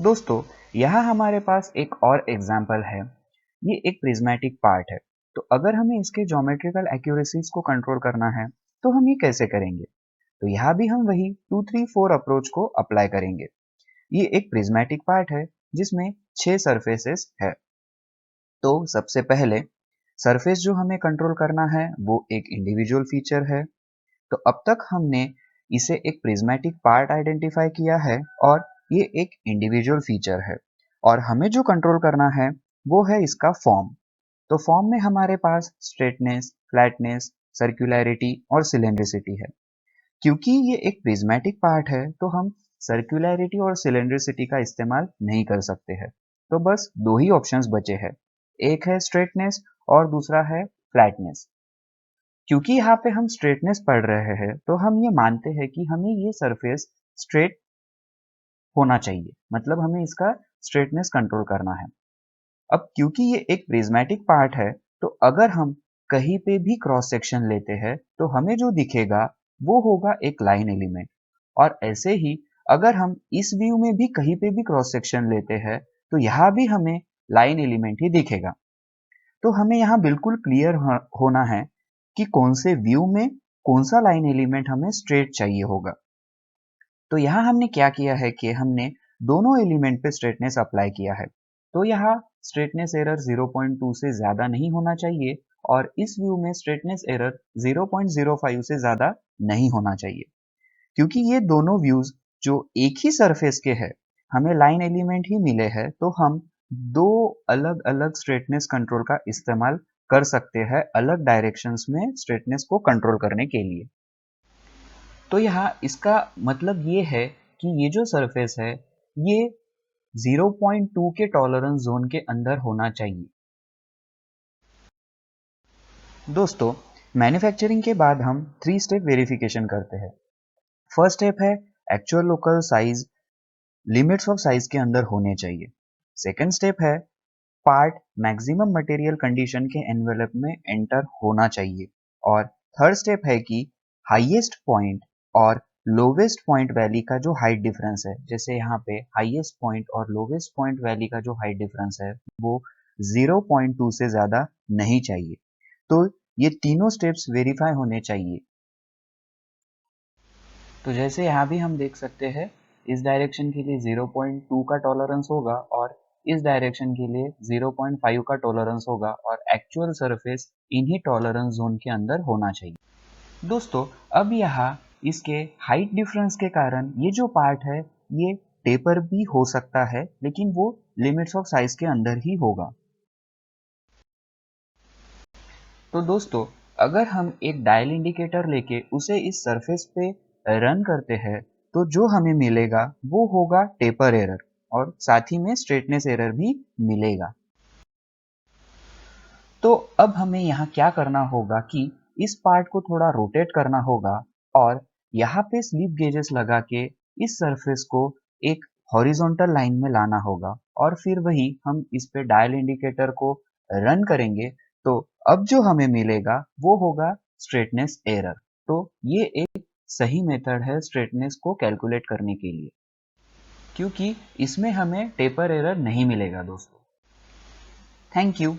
दोस्तों, यहाँ हमारे पास एक और एग्जाम्पल है। ये एक प्रिज्मेटिक पार्ट है। तो अगर हमें इसके ज्योमेट्रिकल एक्यूरेसीज को कंट्रोल करना है तो हम ये कैसे करेंगे? तो यहाँ भी हम वही 2 3 4 अप्रोच को अप्लाई करेंगे। ये एक प्रिज्मेटिक पार्ट है जिसमें 6 सरफेसेस है। तो सबसे पहले सरफेस जो हमें कंट्रोल करना है वो एक इंडिविजुअल फीचर है। तो अब तक हमने इसे एक प्रिज्मेटिक पार्ट आइडेंटिफाई किया है और ये एक इंडिविजुअल फीचर है, और हमें जो कंट्रोल करना है वो है इसका फॉर्म। तो फॉर्म में हमारे पास स्ट्रेटनेस, फ्लैटनेस, सर्कुलैरिटी और सिलेंड्रिसिटी है। क्योंकि ये एक प्रिज्मेटिक पार्ट है तो हम सर्कुलैरिटी और सिलेंड्रिसिटी का इस्तेमाल नहीं कर सकते हैं। तो बस दो ही ऑप्शंस बचे हैं, एक है स्ट्रेटनेस और दूसरा है फ्लैटनेस। क्योंकि यहाँ पे हम स्ट्रेटनेस पढ़ रहे हैं तो हम ये मानते हैं कि हमें ये सरफेस स्ट्रेट होना चाहिए, मतलब हमें इसका स्ट्रेटनेस कंट्रोल करना है। अब क्योंकि ये एक प्रिज्मेटिक पार्ट है तो अगर हम कहीं पे भी क्रॉस सेक्शन लेते हैं तो हमें जो दिखेगा वो होगा एक लाइन एलिमेंट। और ऐसे ही अगर हम इस व्यू में भी कहीं पे भी क्रॉस सेक्शन लेते हैं तो यहाँ भी हमें लाइन एलिमेंट ही दिखेगा। तो हमें यहाँ बिल्कुल क्लियर होना है कि कौन से व्यू में कौन सा लाइन एलिमेंट हमें स्ट्रेट चाहिए होगा। तो यहाँ हमने क्या किया है कि हमने दोनों एलिमेंट पे स्ट्रेटनेस अप्लाई किया है। तो यहाँ स्ट्रेटनेस एरर 0.2 से ज्यादा नहीं होना चाहिए और इस व्यू में स्ट्रेटनेस एरर 0.05 से ज्यादा नहीं होना चाहिए। क्योंकि ये दोनों व्यूज जो एक ही सरफेस के हैं, हमें लाइन एलिमेंट ही मिले हैं, तो हम दो अलग अलग स्ट्रेटनेस कंट्रोल का इस्तेमाल कर सकते हैं अलग डायरेक्शंस में स्ट्रेटनेस को कंट्रोल करने के लिए। तो यहाँ इसका मतलब ये है कि ये जो सरफेस है ये 0.2 के टॉलरेंस जोन के अंदर होना चाहिए। दोस्तों, मैन्युफैक्चरिंग के बाद हम 3 स्टेप वेरिफिकेशन करते हैं। फर्स्ट स्टेप है actual local size limits of size के अंदर होने चाहिए। सेकंड स्टेप है पार्ट मैक्सिमम मटेरियल कंडीशन के एनवेलप में एंटर होना चाहिए। और थर्ड स्टेप है कि हाईएस्ट पॉइंट और लोवेस्ट पॉइंट वैली का जो हाइट डिफरेंस है, जैसे यहाँ पे हाईएस्ट पॉइंट और लोवेस्ट पॉइंट वैली का जो हाइट डिफरेंस है वो 0.2 से ज्यादा नहीं चाहिए। तो ये तीनों स्टेप्स वेरीफाई होने चाहिए। तो जैसे यहाँ भी हम देख सकते हैं इस डायरेक्शन के लिए 0.2 का टॉलरेंस होगा और इस डायरेक्शन के लिए 0.5 का टॉलरेंस होगा, और एक्चुअल सरफेस इन्हीं टॉलरेंस जोन के अंदर होना चाहिए। दोस्तों, अब यहाँ इसके हाइट डिफरेंस के कारण ये जो पार्ट है ये टेपर भी हो सकता है, लेकिन वो लिमिट्स ऑफ साइज के अंदर ही होगा। तो दोस्तों, अगर हम एक डायल इंडिकेटर लेके उसे इस सरफेस पे रन करते हैं तो जो हमें मिलेगा वो होगा टेपर एरर, और साथ ही में स्ट्रेटनेस एरर भी मिलेगा। तो अब हमें यहाँ क्या करना होगा कि इस पार्ट को थोड़ा रोटेट करना होगा और यहाँ पे स्लिप गेजेस लगा के इस सरफेस को एक हॉरिजॉन्टल लाइन में लाना होगा, और फिर वही हम इस पे डायल इंडिकेटर को रन करेंगे तो अब जो हमें मिलेगा वो होगा स्ट्रेटनेस एरर। तो ये एक सही मेथड है स्ट्रेटनेस को कैलकुलेट करने के लिए, क्योंकि इसमें हमें टेपर एरर नहीं मिलेगा दोस्तों। Thank you.